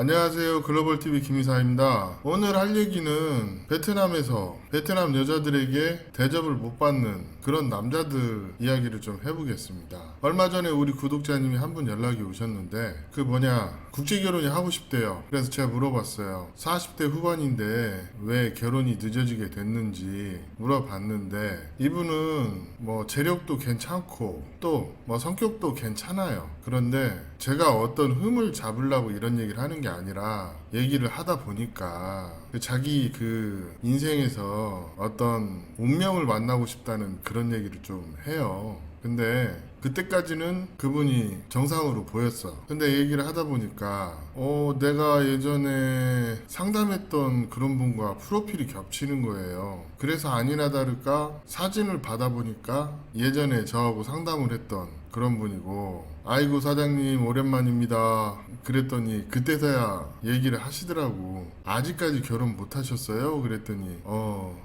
안녕하세요. 글로벌TV 김이사입니다. 오늘 할 얘기는 베트남에서 베트남 여자들에게 대접을 못 받는 그런 남자들 이야기를 좀 해보겠습니다. 얼마 전에 우리 구독자님이 한 분 연락이 오셨는데 국제결혼이 하고 싶대요. 그래서 제가 물어봤어요. 40대 후반인데 왜 결혼이 늦어지게 됐는지 물어봤는데 이분은 뭐 재력도 괜찮고 또 뭐 성격도 괜찮아요. 그런데 제가 어떤 흠을 잡으려고 이런 얘기를 하는 게 아니라 얘기를 하다 보니까 자기 그 인생에서 어떤 운명을 만나고 싶다는 그런 얘기를 좀 해요. 근데 그때까지는 그분이 정상으로 보였어. 근데 얘기를 하다 보니까 내가 예전에 상담했던 그런 분과 프로필이 겹치는 거예요. 그래서 아니나 다를까 사진을 받아보니까 예전에 저하고 상담을 했던 그런 분이고, 아이고 사장님 오랜만입니다 그랬더니 그때서야 얘기를 하시더라고. 아직까지 결혼 못 하셨어요? 그랬더니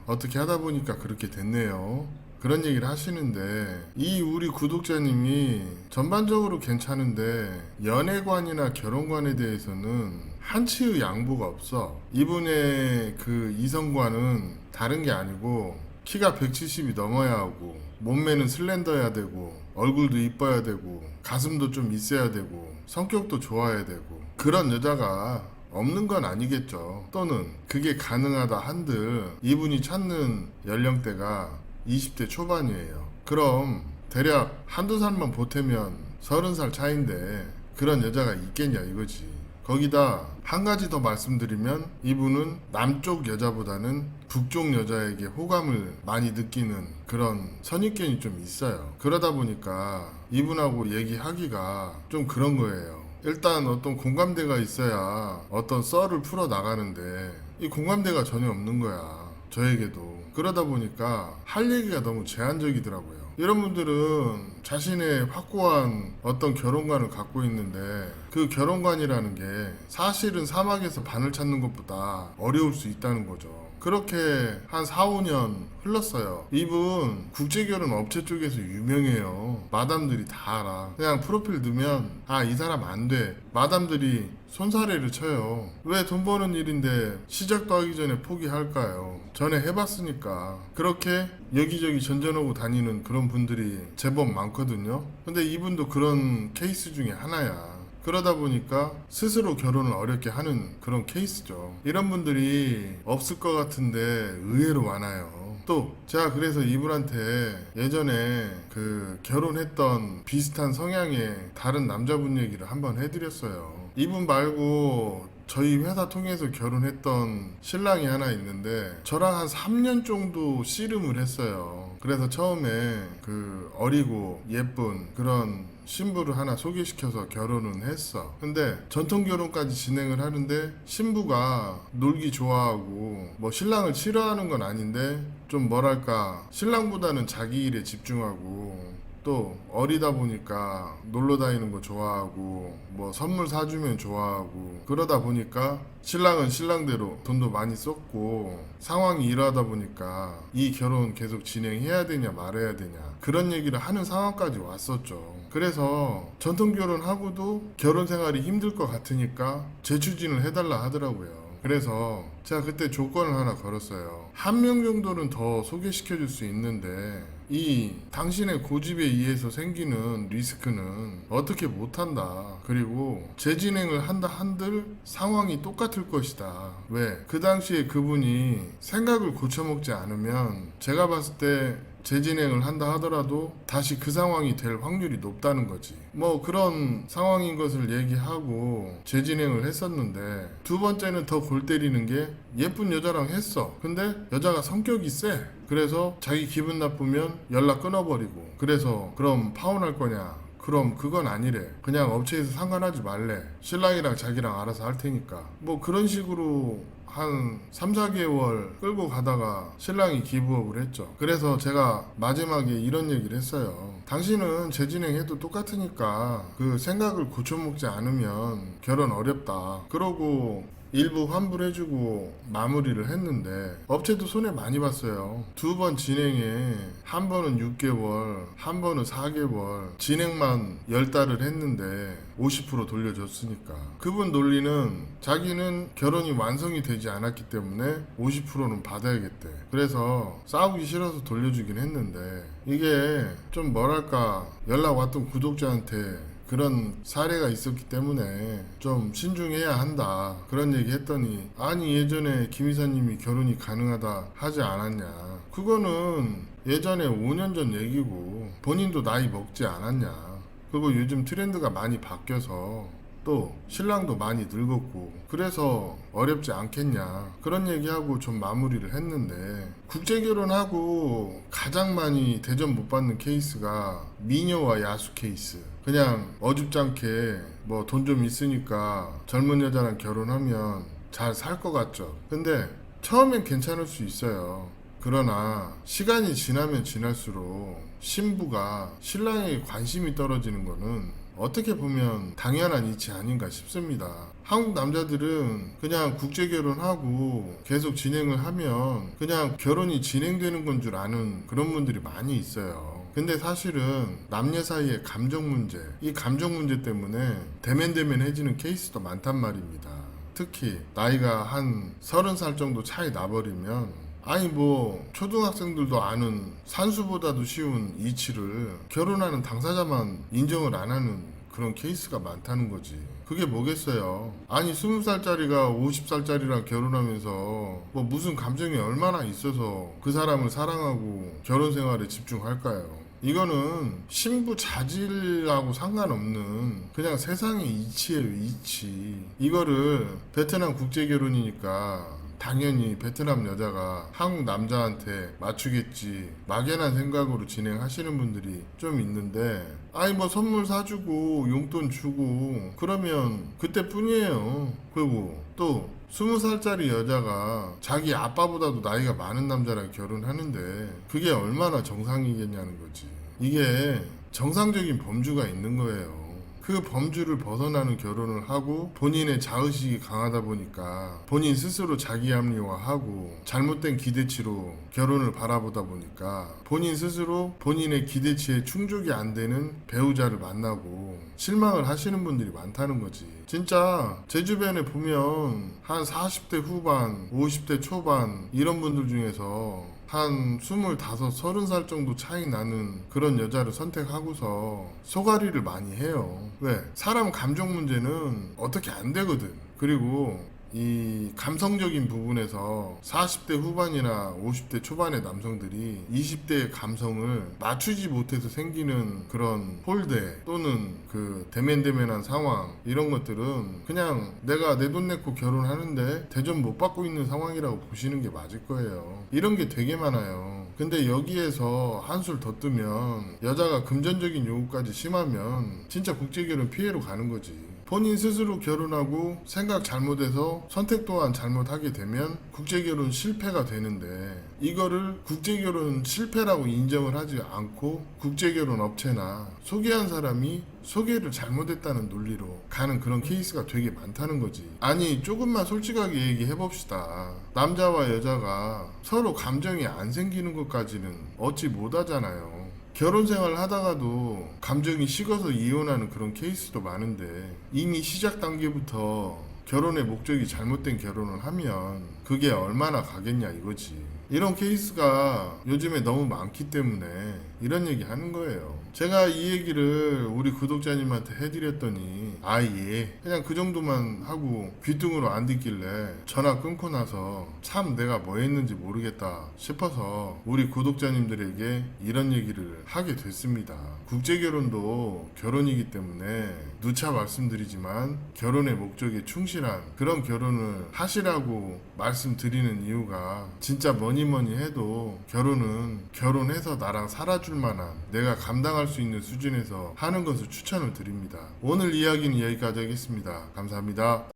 어떻게 하다 보니까 그렇게 됐네요, 그런 얘기를 하시는데, 이 우리 구독자님이 전반적으로 괜찮은데 연애관이나 결혼관에 대해서는 한치의 양보가 없어. 이분의 그 이성관은 다른 게 아니고 키가 170이 넘어야 하고 몸매는 슬렌더야 되고 얼굴도 이뻐야 되고 가슴도 좀 있어야 되고 성격도 좋아야 되고, 그런 여자가 없는 건 아니겠죠. 또는 그게 가능하다 한들 이분이 찾는 연령대가 20대 초반이에요. 그럼 대략 한두 살만 보태면 30살 차인데 그런 여자가 있겠냐 이거지. 거기다 한 가지 더 말씀드리면 이분은 남쪽 여자보다는 북쪽 여자에게 호감을 많이 느끼는 그런 선입견이 좀 있어요. 그러다 보니까 이분하고 얘기하기가 좀 그런 거예요. 일단 어떤 공감대가 있어야 어떤 썰을 풀어 나가는데 이 공감대가 전혀 없는 거야, 저에게도. 그러다 보니까 할 얘기가 너무 제한적이더라고요. 이런 분들은 자신의 확고한 어떤 결혼관을 갖고 있는데 그 결혼관이라는 게 사실은 사막에서 바늘 찾는 것보다 어려울 수 있다는 거죠. 그렇게 한 4, 5년 흘렀어요. 이분 국제결혼 업체 쪽에서 유명해요. 마담들이 다 알아. 그냥 프로필 넣으면 이 사람 안 돼, 마담들이 손사래를 쳐요. 왜 돈 버는 일인데 시작도 하기 전에 포기할까요? 전에 해봤으니까. 그렇게 여기저기 전전하고 다니는 그런 분들이 제법 많거든요. 근데 이분도 그런 케이스 중에 하나야. 그러다 보니까 스스로 결혼을 어렵게 하는 그런 케이스죠. 이런 분들이 없을 것 같은데 의외로 많아요. 또 제가 그래서 이분한테 예전에 그 결혼했던 비슷한 성향의 다른 남자분 얘기를 한번 해드렸어요. 이분 말고 저희 회사 통해서 결혼했던 신랑이 하나 있는데 저랑 한 3년 정도 씨름을 했어요. 그래서 처음에 그 어리고 예쁜 그런 신부를 하나 소개시켜서 결혼은 했어. 근데 전통 결혼까지 진행을 하는데 신부가 놀기 좋아하고 뭐 신랑을 싫어하는 건 아닌데 좀 뭐랄까 신랑보다는 자기 일에 집중하고 또 어리다 보니까 놀러 다니는 거 좋아하고 뭐 선물 사주면 좋아하고, 그러다 보니까 신랑은 신랑대로 돈도 많이 썼고 상황이 이러다 보니까 이 결혼 계속 진행해야 되냐 말아야 되냐 그런 얘기를 하는 상황까지 왔었죠. 그래서 전통 결혼하고도 결혼 생활이 힘들 것 같으니까 재추진을 해달라 하더라고요. 그래서 제가 그때 조건을 하나 걸었어요. 한 명 정도는 더 소개시켜 줄 수 있는데 이 당신의 고집에 의해서 생기는 리스크는 어떻게 못한다. 그리고 재진행을 한다 한들 상황이 똑같을 것이다. 왜? 그 당시에 그분이 생각을 고쳐먹지 않으면 제가 봤을 때 재진행을 한다 하더라도 다시 그 상황이 될 확률이 높다는 거지. 뭐 그런 상황인 것을 얘기하고 재진행을 했었는데, 두 번째는 더 골 때리는 게 예쁜 여자랑 했어. 근데 여자가 성격이 세. 그래서 자기 기분 나쁘면 연락 끊어버리고, 그래서 그럼 파혼할 거냐? 그럼 그건 아니래. 그냥 업체에서 상관하지 말래. 신랑이랑 자기랑 알아서 할 테니까. 뭐 그런 식으로 한 3, 4개월 끌고 가다가 신랑이 기부업을 했죠. 그래서 제가 마지막에 이런 얘기를 했어요. 당신은 재진행해도 똑같으니까 그 생각을 고쳐먹지 않으면 결혼 어렵다. 그러고 일부 환불해주고 마무리를 했는데 업체도 손해 많이 봤어요. 2번 진행에 한 번은 6개월, 한 번은 4개월 진행만 10달을 했는데 50% 돌려줬으니까 그분 논리는 자기는 결혼이 완성이 되지 않았기 때문에 50%는 받아야겠대. 그래서 싸우기 싫어서 돌려주긴 했는데 이게 좀 뭐랄까 연락 왔던 구독자한테 그런 사례가 있었기 때문에 좀 신중해야 한다 그런 얘기 했더니 아니 예전에 김 이사님이 결혼이 가능하다 하지 않았냐. 그거는 예전에 5년 전 얘기고 본인도 나이 먹지 않았냐. 그리고 요즘 트렌드가 많이 바뀌어서 또 신랑도 많이 늙었고 그래서 어렵지 않겠냐 그런 얘기하고 좀 마무리를 했는데 국제결혼하고 가장 많이 대접 못 받는 케이스가 미녀와 야수 케이스. 그냥 어줍잖게 뭐 돈 좀 있으니까 젊은 여자랑 결혼하면 잘 살 것 같죠. 근데 처음엔 괜찮을 수 있어요. 그러나 시간이 지나면 지날수록 신부가 신랑에게 관심이 떨어지는 거는 어떻게 보면 당연한 이치 아닌가 싶습니다. 한국 남자들은 그냥 국제결혼하고 계속 진행을 하면 그냥 결혼이 진행되는 건 줄 아는 그런 분들이 많이 있어요. 근데 사실은 남녀 사이의 감정 문제, 이 감정 문제 때문에 대면대면해지는 케이스도 많단 말입니다. 특히 나이가 한 30살 정도 차이 나버리면 아니 뭐 초등학생들도 아는 산수보다도 쉬운 이치를 결혼하는 당사자만 인정을 안 하는 그런 케이스가 많다는 거지. 그게 뭐겠어요. 아니 20살짜리가 50살짜리랑 결혼하면서 뭐 무슨 감정이 얼마나 있어서 그 사람을 사랑하고 결혼 생활에 집중할까요? 이거는 신부 자질하고 상관없는 그냥 세상의 이치예요, 이치. 이거를 베트남 국제결혼이니까 당연히 베트남 여자가 한국 남자한테 맞추겠지 막연한 생각으로 진행하시는 분들이 좀 있는데 아니 뭐 선물 사주고 용돈 주고 그러면 그때뿐이에요. 그리고 또 20살짜리 여자가 자기 아빠보다도 나이가 많은 남자랑 결혼하는데 그게 얼마나 정상이겠냐는 거지. 이게 정상적인 범주가 있는 거예요. 그 범주를 벗어나는 결혼을 하고 본인의 자의식이 강하다 보니까 본인 스스로 자기 합리화하고 잘못된 기대치로 결혼을 바라보다 보니까 본인 스스로 본인의 기대치에 충족이 안 되는 배우자를 만나고 실망을 하시는 분들이 많다는 거지. 진짜 제 주변에 보면 한 40대 후반, 50대 초반 이런 분들 중에서 한 25, 30살 정도 차이 나는 그런 여자를 선택하고서 소가리를 많이 해요. 왜? 사람 감정 문제는 어떻게 안 되거든. 그리고 이 감성적인 부분에서 40대 후반이나 50대 초반의 남성들이 20대의 감성을 맞추지 못해서 생기는 그런 홀대 또는 그 대면대면한 상황 이런 것들은 그냥 내가 내 돈 내고 결혼하는데 대접 못 받고 있는 상황이라고 보시는 게 맞을 거예요. 이런 게 되게 많아요. 근데 여기에서 한술 더 뜨면 여자가 금전적인 요구까지 심하면 진짜 국제결혼 피해로 가는 거지. 본인 스스로 결혼하고 생각 잘못해서 선택 또한 잘못하게 되면 국제결혼 실패가 되는데 이거를 국제결혼 실패라고 인정을 하지 않고 국제결혼 업체나 소개한 사람이 소개를 잘못했다는 논리로 가는 그런 케이스가 되게 많다는 거지. 아니 조금만 솔직하게 얘기해 봅시다. 남자와 여자가 서로 감정이 안 생기는 것까지는 얻지 못하잖아요. 결혼 생활을 하다가도 감정이 식어서 이혼하는 그런 케이스도 많은데 이미 시작 단계부터 결혼의 목적이 잘못된 결혼을 하면 그게 얼마나 가겠냐 이거지. 이런 케이스가 요즘에 너무 많기 때문에 이런 얘기 하는 거예요. 제가 이 얘기를 우리 구독자님한테 해드렸더니 예 그냥 그 정도만 하고 귀뚱으로 안 듣길래 전화 끊고 나서 참 내가 뭐 했는지 모르겠다 싶어서 우리 구독자님들에게 이런 얘기를 하게 됐습니다. 국제결혼도 결혼이기 때문에 누차 말씀드리지만 결혼의 목적에 충실한 그런 결혼을 하시라고 말씀드리는 이유가 진짜 뭐니 해도 결혼은 결혼해서 나랑 살아줄 만한 내가 감당할 수 있는 수준에서 하는 것을 추천을 드립니다. 오늘 이야기는 여기까지 하겠습니다. 감사합니다.